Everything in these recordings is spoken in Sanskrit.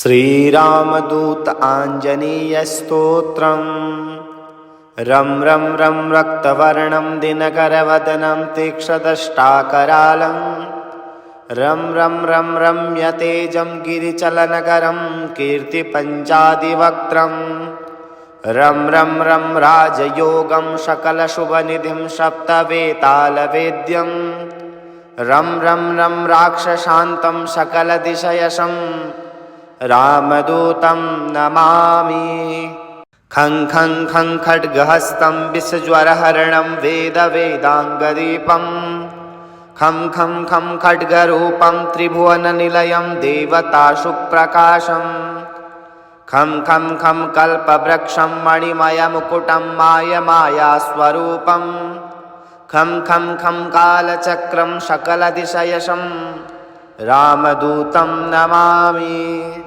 श्रीरामदूत आञ्जनेयस्तोत्रम्। रं रं रं रक्तवर्णं दिनकरवदनं तीक्ष्णदष्टाकरालं। रं रं रं रम्यतेजं गिरिचलनकरं कीर्तिपञ्चादिवक्त्रम्। रं रं रं राजयोगं सकलशुभनिधिं सप्तवेतालवेद्यम्। रं रं रं राक्षसान्तं सकलदिशयशं रामदूतं नमामि। खं खं खं खड्गहस्तं विषज्वरहरणं वेदवेदाङ्गदीपं। खं खं खं खड्गरूपं त्रिभुवननिलयं देवताशुप्रकाशं। खं खं खं कल्पवृक्षं मणिमयमुकुटं मायमायास्वरूपं। खं खं खं कालचक्रं सकलदिशयशं रामदूतं नमामि।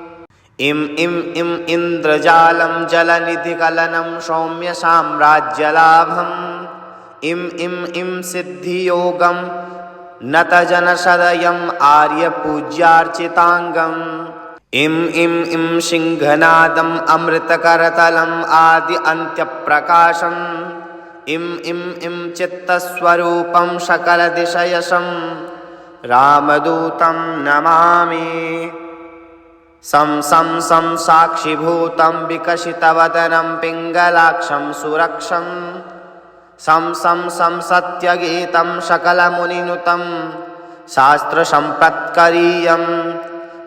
इं इं इं इन्द्रजालं जलनिधिकलनं सौम्यसाम्राज्यलाभम्। इं इं इं सिद्धियोगं नतजनसदयम् आर्यपूज्यार्चिताङ्गम्। इं इं इं सिंहनादम् अमृतकरतलम् आदि अन्त्यप्रकाशम्। इं इं इं चित्तस्वरूपं सकलदिशयशं रामदूतं नमामि। सं सं सं साक्षिभूतं विकसितवदनं पिङ्गलाक्षं सुरक्षं। सं सं सं सत्यगीतं सकलमुनिनुतं शास्त्रसम्पत्करीयं।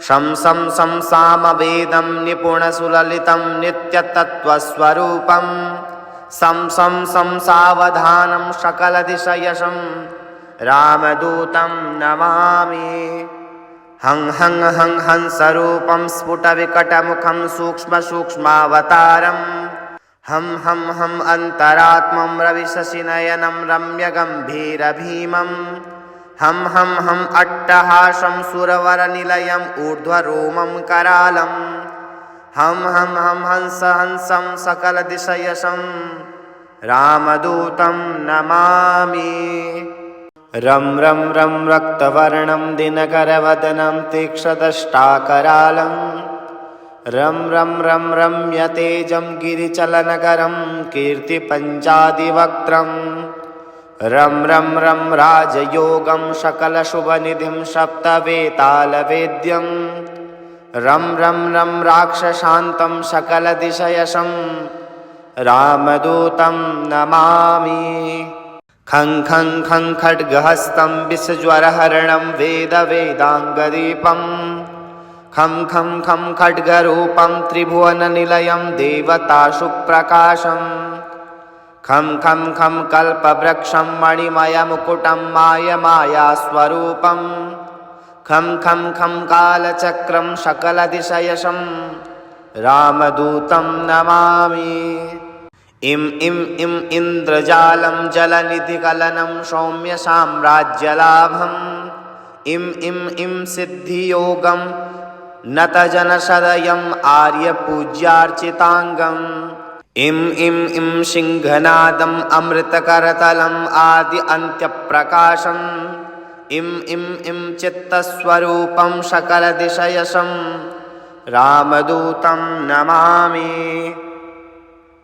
शं सं सं सामवेदं निपुणसुललितं नित्यतत्त्वस्वरूपं। सं सं सं सावधानं सकलदिशयशं रामदूतं नमामि। हं हं हं हंसरूपं स्फुटविकटमुखं सूक्ष्मसूक्ष्मावतारम्। हं हं हं अन्तरात्मं रविशशिनयनं रम्यगम्भीरभीमम्। हं हं हं अट्टहासं सुरवरनिलयम् ऊर्ध्वरोमं करालम्। हं हं हं हंसं सकलदिशयशं रामदूतं नमामि। रं रं रं रक्तवर्णं दिनकरवदनं तीक्ष्णदष्टाकरालं। रं रं रं रम्यतेजं गिरिचलनकरं कीर्तिपञ्चादिवक्त्रम्। रं रं रं राजयोगं सकलशुभनिधिं सप्तवेतालवेद्यम्। रं रं रं राक्षसान्तं सकलदिशयशं रामदूतं नमामि। खं खं खं खड्गहस्तं विषज्वरहरणं वेदवेदाङ्गदीपं। खं खं खं खड्गरूपं त्रिभुवननिलयं देवताशुप्रकाशं। खं खं खं कल्पवृक्षं मणिमयमुकुटं मायमायास्वरूपं। खं खं खं कालचक्रं सकलदिशयशं रामदूतं नमामि। इं इं इं इन्द्रजालं जलनिधिकलनं सौम्यसाम्राज्यलाभम्। इं इं इं सिद्धियोगं नतजनसदयम् आर्यपूज्यार्चिताङ्गम्। इं इं इं सिंहनादम् अमृतकरतलम् आदि अन्त्यप्रकाशम्। इं इं इं चित्तस्वरूपं सकलदिशयशं रामदूतं नमामि।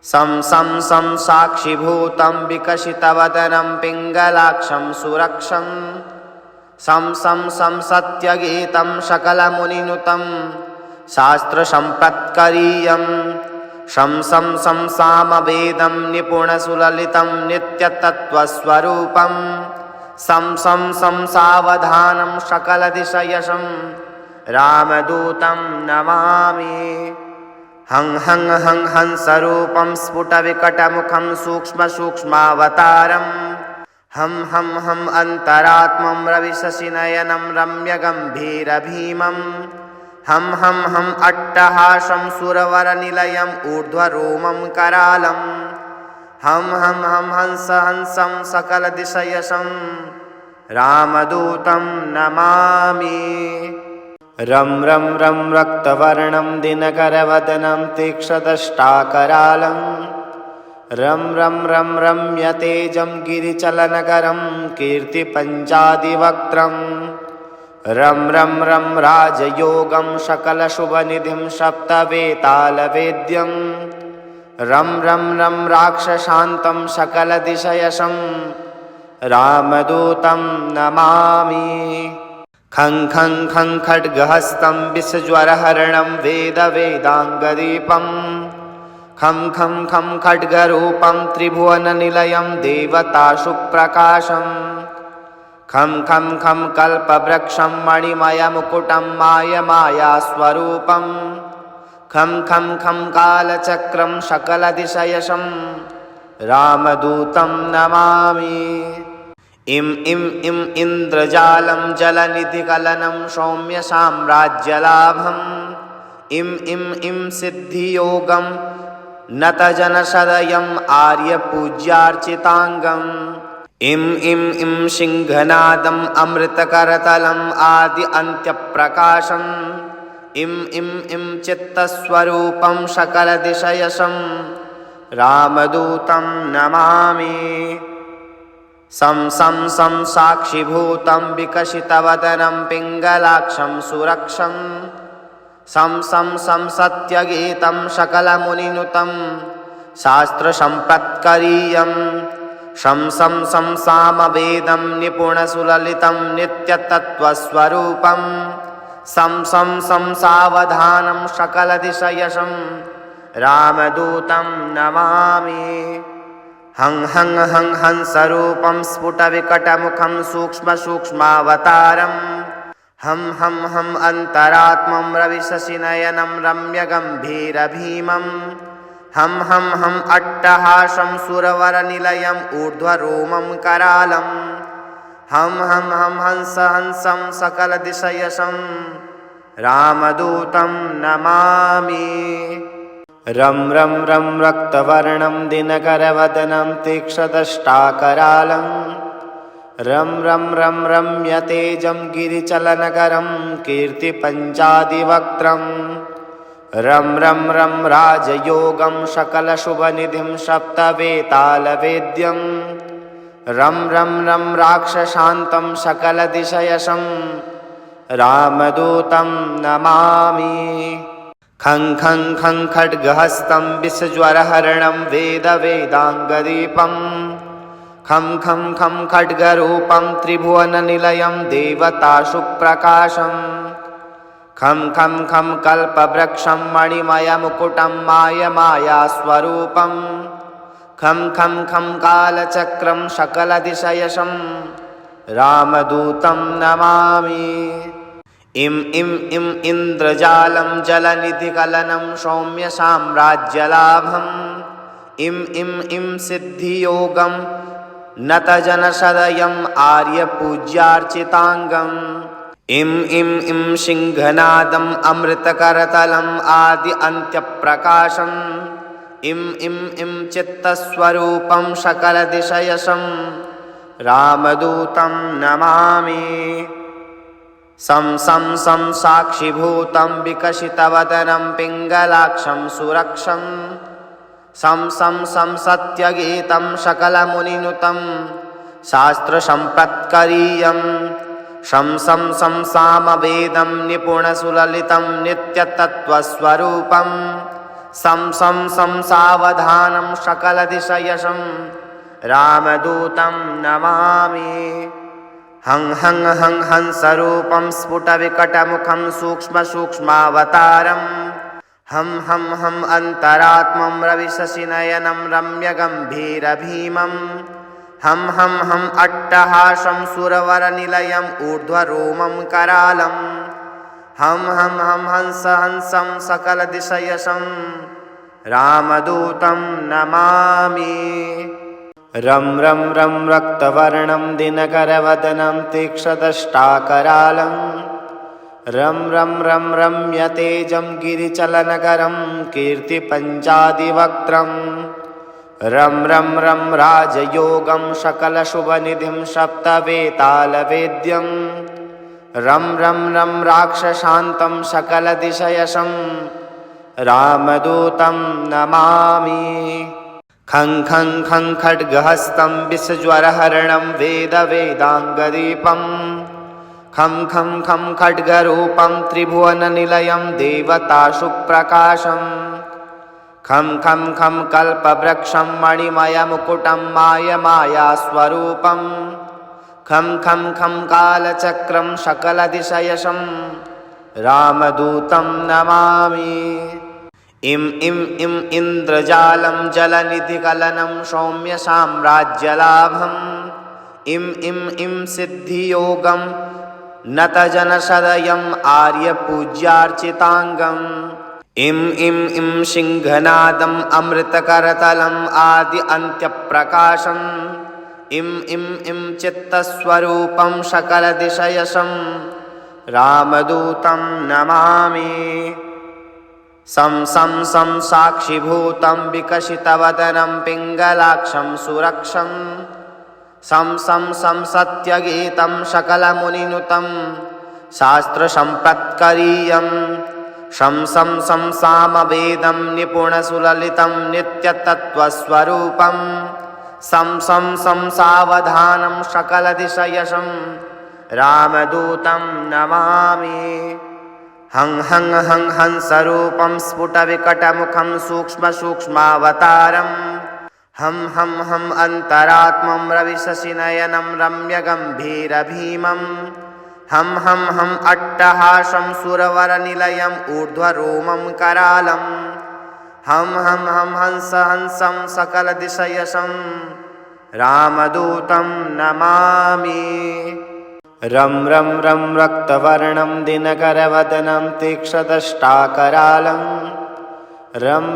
सं सं सं साक्षिभूतं विकसितवदनं पिङ्गलाक्षं सुरक्षं। सं सं सं सत्यगीतं सकलमुनिनुतं शास्त्रसम्पत्करीयं। शं सं सं सामवेदं निपुणसुललितं नित्यतत्त्वस्वरूपं। सं सं सं सावधानं सकलदिशयशं रामदूतं नमामि। हं हं हं हंसरूपं स्फुटविकटमुखं सूक्ष्मसूक्ष्मावतारम्। हं हं हं अन्तरात्मं रविशशिनयनं रम्यगम्भीरभीमम्। हं हं हं अट्टहासं सुरवरनिलयम् ऊर्ध्वरोमं करालम्। हं हं हं हंसं सकलदिशयशं रामदूतं नमामि। रं रं रं रक्तवर्णं दिनकरवदनं तीक्ष्णदष्टाकरालं। रं रं रं रम्यतेजं गिरिचलनकरं कीर्तिपञ्चादिवक्त्रम्। रं रं रं राजयोगं सकलशुभनिधिं सप्तवेतालवेद्यं रं रं रं राक्षसान्तं सकलदिशयशं रामदूतं नमामि। खं खं खं खड्गहस्तं विषज्वरहरणं वेदवेदाङ्गदीपं खं खं खं खड्गरूपं त्रिभुवननिलयं देवताशुप्रकाशम् खं खं खं कल्पवृक्षं मणिमयमुकुटं मायमायास्वरूपं खं खं खं कालचक्रं सकलदिशयशं रामदूतं नमामि। इं इं इं इन्द्रजालं जलनिधिकलनं सौम्यसाम्राज्यलाभम् इं इं इं सिद्धियोगं नतजनसदयम् आर्यपूज्यार्चिताङ्गम् इं इं इं सिंहनादम् अमृतकरतलम् आदि अन्त्यप्रकाशम् इं इं इं चित्तस्वरूपं सकलदिशयशं रामदूतं नमामि। सं सं सं साक्षिभूतं विकसितवदनं पिङ्गलाक्षं सुरक्षं सं सं सं सत्यगीतं सकलमुनिनुतं शास्त्रसम्पत्करीयं शं सं सं सामवेदं निपुणसुललितं नित्यतत्त्वस्वरूपं सं सं सं सावधानं सकलदिशयशं रामदूतं नमामि। हं हं हं हंसरूपं स्फुटविकटमुखं सूक्ष्मसूक्ष्मावतारं हं हं हं अन्तरात्मं रविशशिनयनं रम्यगम्भीरभीमं हं हं हं अट्टहासं सुरवरनिलयम् ऊर्ध्वरोमं करालं हं हं हं हंसं सकलदिशयशं रामदूतं नमामि। रं रं रं रक्तवर्णं दिनकरवदनं तीक्ष्णदष्टाकरालं रं रं रं रम्यतेजं गिरिचलनकरं कीर्तिपञ्चादिवक्त्रं रं रं रं राजयोगं सकलशुभनिधिं सप्तवेतालवेद्यं रं रं रं राक्षसान्तं सकलदिशयशं रामदूतं नमामि। खं खं खं खड्गहस्तं विषज्वरहरणं वेदवेदाङ्गदीपं खं खं खं खड्गरूपं त्रिभुवननिलयं देवताशुप्रकाशं खं खं खं कल्पवृक्षं मणिमयमुकुटं मायमायास्वरूपं खं खं खं कालचक्रं सकलदिशयशं रामदूतं नमामि। इं इं इं इन्द्रजालं जलनिधिकलनं सौम्यसाम्राज्यलाभम् इं इं इं सिद्धियोगं नतजनसदयम् आर्यपूज्यार्चिताङ्गम् इं इं इं सिंहनादम् अमृतकरतलम् आदि अन्त्यप्रकाशम् इं इं इं चित्तस्वरूपं सकलदिशयशं रामदूतं नमामि। सं सं सं साक्षिभूतं विकसितवदनं पिङ्गलाक्षं सुरक्षं सं सं सं सत्यगीतं सकलमुनिनुतं शास्त्रसम्पत्करीयं शं सं सं सामवेदं निपुणसुललितं नित्यतत्त्वस्वरूपं सं सं सं सावधानं सकलदिशयशं रामदूतं नमामि। हं हं हं हंसरूपं स्फुटविकटमुखं सूक्ष्मसूक्ष्मावतारं हं हं हं अन्तरात्मं रविशशिनयनं रम्यगम्भीरभीमं हं हं हं अट्टहासं सुरवरनिलयम् ऊर्ध्वरोमं करालं हं हं हं हंसं सकलदिशयशं रामदूतं नमामि। रं रं रं रक्तवर्णं दिनकरवदनं तीक्ष्णदष्टाकरालं रं रं रं रम्यतेजं गिरिचलनकरं कीर्तिपञ्चादिवक्त्रं रं रं रं राजयोगं सकलशुभनिधिं सप्तवेतालवेद्यं रं रं रं राक्षसान्तं सकलदिशयशं रामदूतं नमामि। खं खं खं खड्गहस्तं विषज्वरहरणं वेदवेदाङ्गदीपं खं खं खं खड्गरूपं त्रिभुवननिलयं देवतासु प्रकाशं खं खं खं कल्पवृक्षं मणिमयमुकुटं मायमायास्वरूपं खं खं खं कालचक्रं सकलदिशयशं रामदूतं नमामि। इं इन्द्रजालं जलनिधिकलनं सौम्यसाम्राज्यलाभम् इं सिद्धियोगं नतजनसदयम् आर्यपूज्यार्चिताङ्गम् इं सिंहनादम् अमृतकरतलम् आदि अन्त्यप्रकाशम् इं चित्तस्वरूपं सकलदिशयशं रामदूतं नमामि। सं साक्षिभूतं विकसितवदनं पिङ्गलाक्षं सुरक्षं सं सत्यगीतं सकलमुनिनुतं शास्त्रसम्पत्करीयं सं सामवेदं निपुणसुललितं नित्यतत्त्वस्वरूपं सं सावधानं सकलदिशयशं रामदूतं नमामि। हं हंसरूपं स्फुटविकटमुखं सूक्ष्मसूक्ष्मावतारम् हम अन्तरात्मं रविशशिनयनं रम्यगम्भीरभीमं हम अट्टहासं सुरवरनिलयम् ऊर्ध्वरोमं करालं हम हंसं सकलदिशयशं रामदूतं नमामि। रं रक्तवर्णं दिनकरवदनं तीक्ष्णदष्टाकरालं रं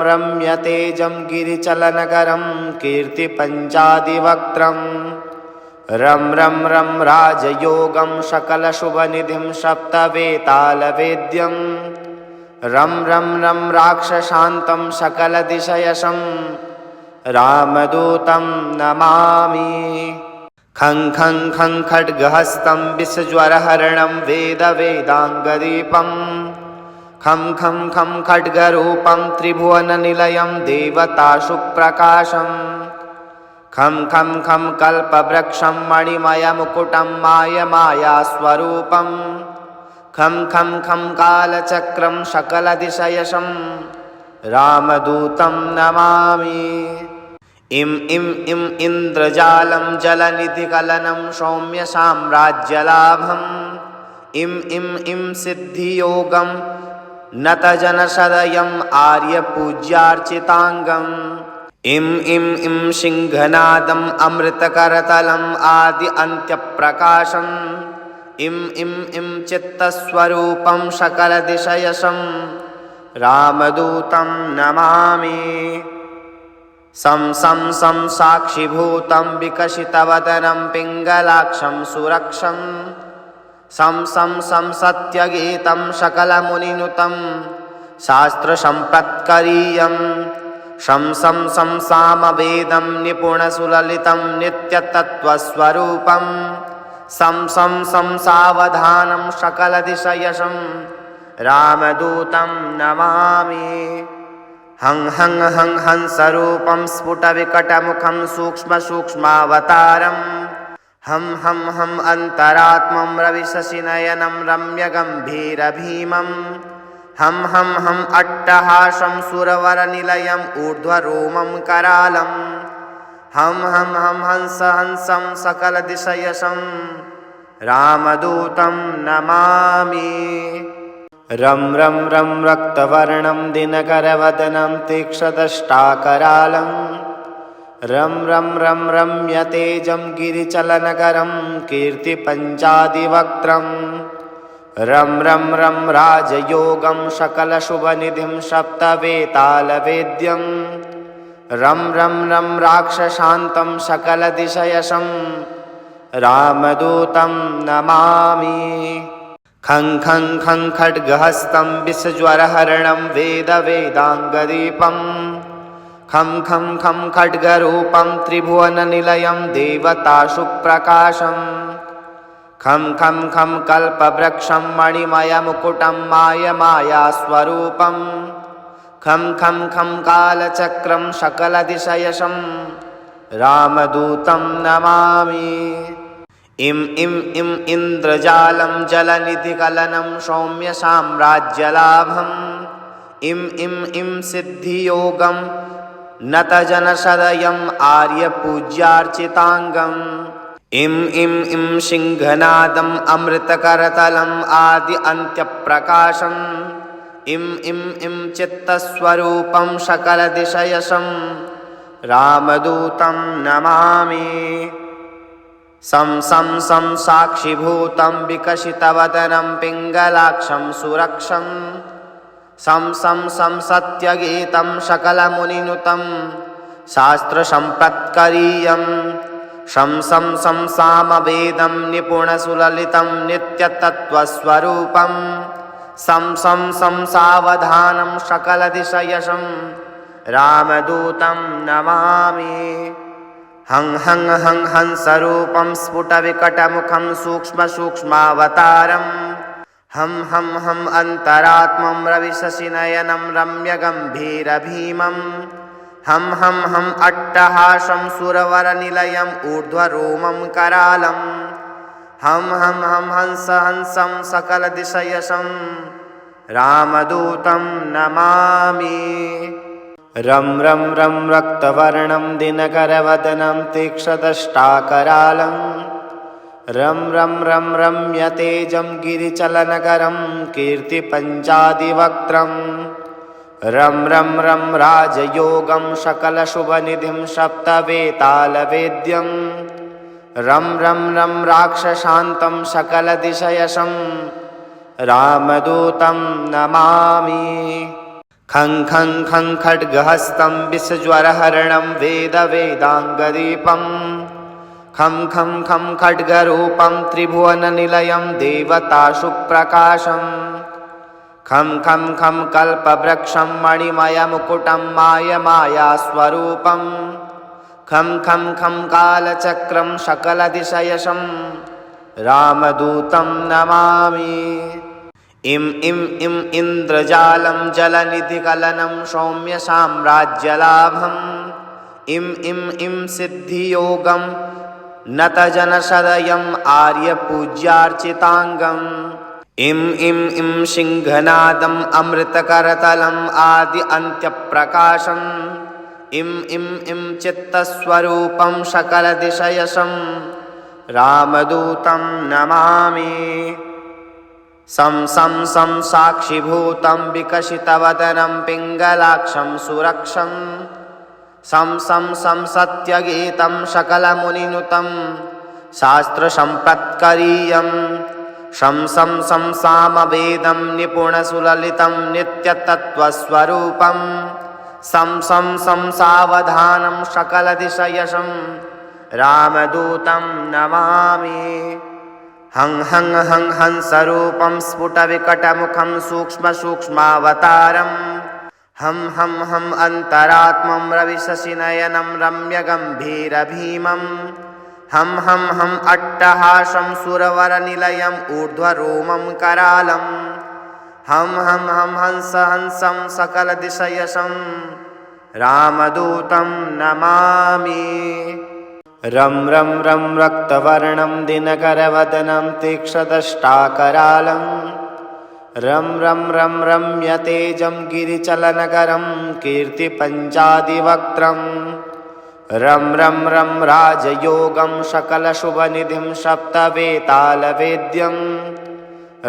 रम्यतेजं गिरिचलनकरं कीर्तिपञ्चादिवक्त्रं रं राजयोगं सकलशुभनिधिं सप्तवेतालवेद्यं रं राक्षसान्तं सकलदिशयशं रामदूतं नमामि। खं खड्गहस्तं विषज्वरहरणं वेदाङ्गदीपं खं खड्गरूपं त्रिभुवननिलयं देवतासु प्रकाशं खं कल्पवृक्षं मणिमयमुकुटं मायमायास्वरूपं खं कालचक्रं सकलदिशयशं रामदूतं नमामि। इं इन्द्रजालं जलनिधिकलनं सौम्यसाम्राज्यलाभम् इं सिद्धियोगं नतजनसदयम् आर्यपूज्यार्चिताङ्गम् इं सिंहनादम् अमृतकरतलम् आदि अन्त्यप्रकाशम् इं चित्तस्वरूपं सकलदिशयशं रामदूतं नमामि। सं साक्षिभूतं विकसितवदनं पिङ्गलाक्षं सुरक्षं सं सत्यगीतं सकलमुनिनुतं शास्त्रसम्पत्करीयं सं सामवेदं निपुणसुललितं नित्यतत्त्वस्वरूपं सं सावधानं सकलदिशयशं रामदूतं नमामि। हं हंसरूपं स्फुटविकटमुखं सूक्ष्मसूक्ष्मावतारम् हम अन्तरात्मं रविशशिनयनं रम्यगम्भीरभीमं हम अट्टहासं सुरवरनिलयम् ऊर्ध्वरोमं करालं हम हंसं सकलदिशयशं रामदूतं नमामि। रं रक्तवर्णं दिनकरवदनं तीक्ष्णदष्टाकरालं रं रम्यतेजं गिरिचलनकरं कीर्तिपञ्चादिवक्त्रं रं राजयोगं सकलशुभनिधिं सप्तवेतालवेद्यं रं राक्षसान्तं सकलदिशयशं रामदूतं नमामि। खं खड्गहस्तं विषज्वरहरणं वेदाङ्गदीपं खं खड्गरूपं त्रिभुवननिलयं देवतासु प्रकाशं खं कल्पवृक्षं मणिमयमुकुटं मायमायास्वरूपं खं कालचक्रं सकलदिशयशं रामदूतं नमामि। इम इम इन्द्रजालं जलनिधिकलनं सौम्यसाम्राज्यलाभम् इम सिद्धियोगं नतजनसदयम् आर्यपूज्यार्चिताङ्गम् इम सिंहनादम् अमृतकरतलम् आदि अन्त्यप्रकाशम् इम चित्तस्वरूपं सकलदिशयसं रामदूतं नमामि सं साक्षिभूतं विकसितवदनं पिङ्गलाक्षं सुरक्षं सं सत्यगीतं सकलमुनिनुतं शास्त्रसम्पत्करीयं सं सामवेदं निपुणसुललितं नित्यतत्त्वस्वरूपं सं सावधानं सकलदिशयसं रामदूतं नमामि हं हंसरूपं स्फुटविकटमुखं सूक्ष्मावतारम् हम अन्तरात्मं रविशशिनयनं रम्यगम्भीरभीमं हम अट्टहासं सुरवरनिलयम् ऊर्ध्वरोमं करालं हम हंसं सकलदिशयसं रामदूतं नमामि रं रक्तवर्णं दिनकरवदनं तीक्ष्णदष्टाकरालं रं रम्यतेजं गिरिचलनकरं कीर्तिपञ्चादिवक्त्रं रं राजयोगं सकलशुभनिधिं सप्तवेतालवेद्यं रं राक्षसान्तं सकलदिशयसं रामदूतं नमामि खं खड्गहस्तं विषज्वरहरणं वेदाङ्गदीपं खं खड्गरूपं त्रिभुवननिलयं देवताशुप्रकाशं खं कल्पवृक्षं मणिमयमुकुटं मायास्वरूपं खं कालचक्रं सकलदिशयसं रामदूतं नमामि इम इन्द्रजालं जलनिधिकलनं सौम्यसाम्राज्यलाभम् इम सिद्धियोगं नतजनसदयम् आर्यपूज्यार्चिताङ्गम् इम सिंहनादम् अमृतकरतलम् आदि अन्त्यप्रकाशम् इम चित्तस्वरूपं सकलदिशयसं रामदूतं नमामि सं साक्षिभूतं विकसितवदनं पिङ्गलाक्षं सुरक्षं सं सत्यगीतं सकलमुनिनुतं शास्त्रसम्पत्करीयं सं सामवेदं निपुणसुललितं नित्यतत्त्वस्वरूपं सं सावधानं सकलदिशयसं रामदूतं नमामि हं हंसरूपं स्फुटविकटमुखं सूक्ष्मावतारम् हम अन्तरात्मं रविशशिनयनं रम्यगम्भीरभीमं हम अट्टहासं सुरवरनिलयम् ऊर्ध्वरोमं करालं हम हंसं सकलदिशयसं रामदूतं नमामि रं रक्तवर्णं दिनकरवदनं तीक्ष्णदष्टाकरालं रं रम्यतेजं गिरिचलनकरं कीर्तिपञ्चादिवक्त्रं रं राजयोगं सकलशुभनिधिं सप्तवेतालवेद्यं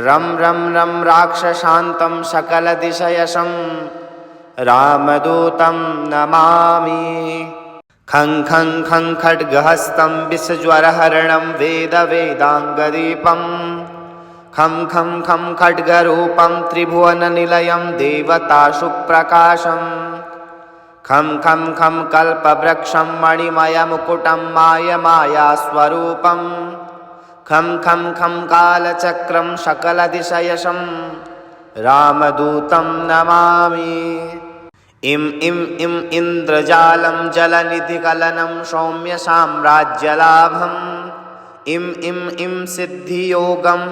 रं राक्षसान्तं सकलदिशयसं रामदूतं नमामि खं खड्गहस्तं विषज्वरहरणं वेदाङ्गदीपं खं खड्गरूपं त्रिभुवननिलयं देवताशुप्रकाशं खं कल्पवृक्षं मणिमयमुकुटं मायास्वरूपं खं कालचक्रं सकलदिशयसं रामदूतं नमामि इम इन्द्रजालं जलनिधिकलनं सौम्यसाम्राज्यलाभम् इम सिद्धियोगं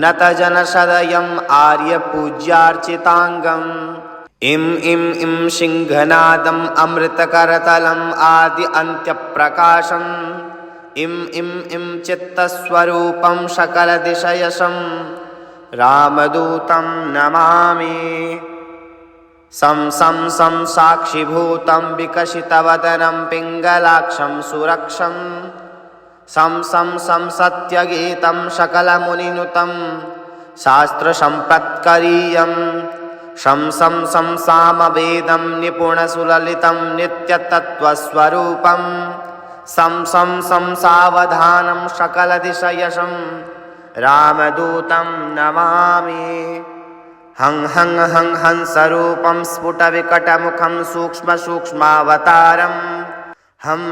नतजनसदयम् आर्यपूज्यार्चिताङ्गम् इम सिंहनादम् अमृतकरतलम् आदि अन्त्यप्रकाशम् इम इम चित्तस्वरूपं सकलदिशयशं रामदूतं नमामि। सं साक्षिभूतं विकसितवदनं पिङ्गलाक्षं सुरक्षं सं सत्यगीतं सकलमुनिनुतं शास्त्रसम्पत्करीयं शं सामवेदं निपुणसुललितं नित्यतत्त्वस्वरूपं सं सावधानं सकलदिशयशं रामदूतं नमामि। हं हंसरूपं स्फुटविकटमुखं सूक्ष्मावतारं हम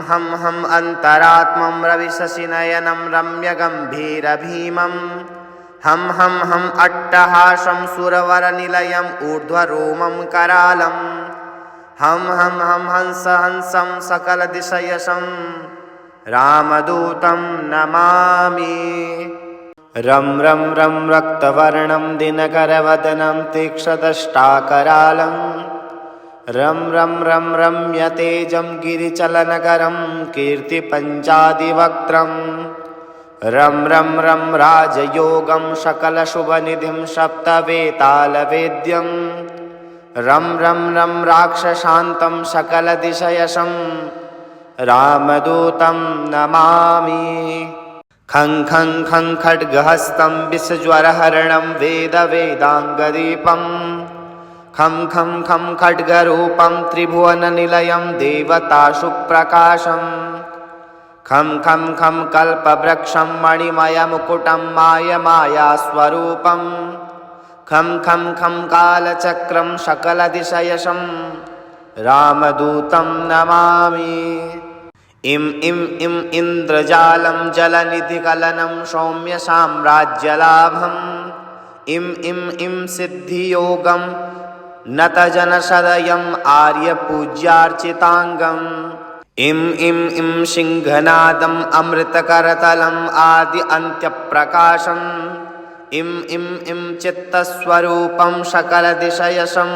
अन्तरात्मं रविशशिनयनं रम्यगम्भीरभीमं हम अट्टहासं सुरवरनिलयम् ऊर्ध्वरोमं करालं हम हंसं सकलदिशयशं रामदूतं नमामि। रं रक्तवर्णं दिनकरवदनं तीक्ष्णदष्टाकरालं रं रम्यतेजं गिरिचलनकरं कीर्तिपञ्चादिवक्त्रं रं राजयोगं सकलशुभनिधिं सप्तवेतालवेद्यं रं राक्षसान्तं सकलदिशयशं रामदूतं नमामि। खं खड्गहस्तं विषज्वरहरणं वेदाङ्गदीपं खं खड्गरूपं त्रिभुवननिलयं देवताशुप्रकाशं खं कल्पवृक्षं मणिमयमुकुटं मायास्वरूपं खं कालचक्रं सकलदिशयशं रामदूतं नमामि। इम इन्द्रजालं जलनिधिकलनं सौम्यसाम्राज्यलाभं इम सिद्धियोगं नतजनसदयम् आर्यपूज्यार्चिताङ्गम् इम सिंहनादम् अमृतकरतलम् आदि अन्त्यप्रकाशम् इम चित्तस्वरूपं सकलदिशयशं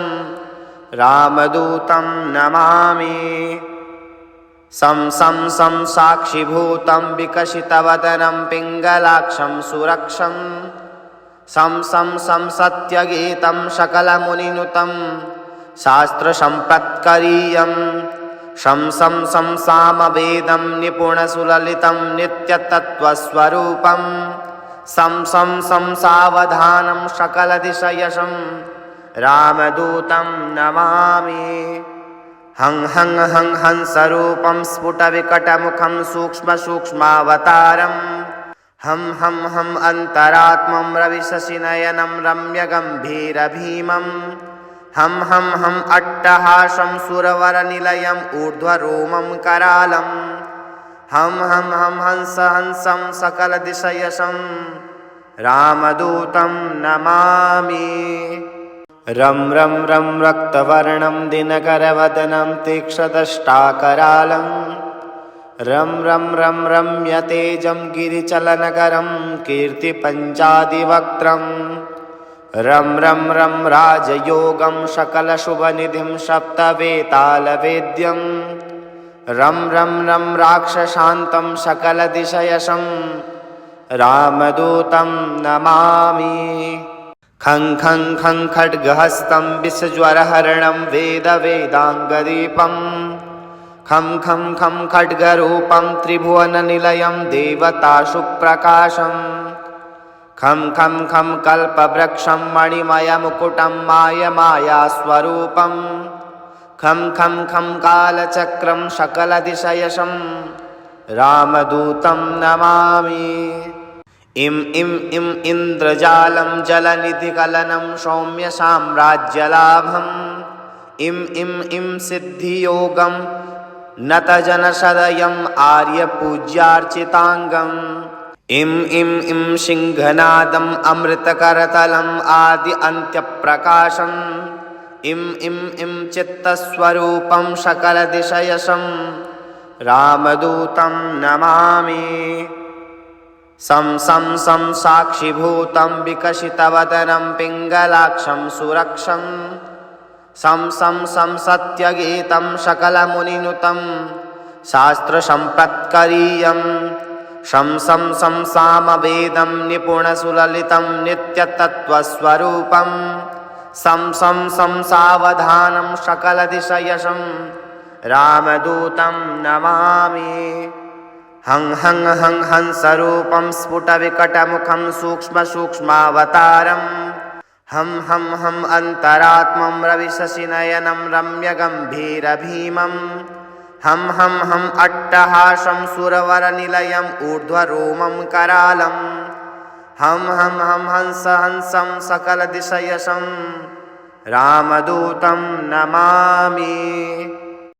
रामदूतं नमामि। सं साक्षिभूतं विकसितवदनं पिङ्गलाक्षं सुरक्षं सं सत्यगीतं सकलमुनिनुतं शास्त्रसम्पत्करीयं शं सामवेदं निपुणसुललितं नित्यतत्त्वस्वरूपं सं सावधानं सकलदिशयशं रामदूतं नमामि। हं हंसरूपं स्फुटविकटमुखं सूक्ष्मावतारं हम अन्तरात्मं रविशशिनयनं रम्यगम्भीरभीमं हम अट्टहासं सुरवरनिलयम् ऊर्ध्वरोमं करालं हम हंसं सकलदिशयशं रामदूतं नमामि। रं रक्तवर्णं दिनकरवदनं तीक्ष्णदष्टाकरालं रं रम्यतेजं गिरिचलनकरं कीर्तिपञ्चादिवक्त्रं रं राजयोगं सकलशुभनिधिं सप्तवेतालवेद्यं रं राक्षसान्तं सकलदिशयशं रामदूतं नमामि। खं खड्गहस्तं विषज्वरहरणं वेदाङ्गदीपं खं खड्गरूपं त्रिभुवननिलयं देवताशुप्रकाशं खं कल्पवृक्षं मणिमयमुकुटं मायास्वरूपं खं कालचक्रं सकलदिशयशं रामदूतं नमामि। इम इन्द्रजालं जलनिधिकलनं सौम्यसाम्राज्यलाभं इम सिद्धियोगं नतजनसदयम् आर्यपूज्यार्चिताङ्गम् इम सिंहनादम् अमृतकरतलम् आदि अन्त्यप्रकाशम् इम चित्तस्वरूपं सकलदिशयशं रामदूतं नमामि। सं साक्षिभूतं विकसितवदनं पिङ्गलाक्षं सुरक्षं सं सत्यगीतं सकलमुनिनुतं शास्त्रसम्पत्करीयं शं शं सामवेदं निपुणसुललितं नित्यतत्त्वस्वरूपं सं सावधानं सकलदिशयशं रामदूतं नमामि। हं हंसरूपं स्फुटविकटमुखं सूक्ष्मसूक्ष्मावतारं हम अन्तरात्मं रविशशिनयनं रम्यगम्भीरभीमं हम अट्टहासं सुरवरनिलयम् ऊर्ध्वरोमं करालं हम हंसं सकलदिशयशं रामदूतं नमामि।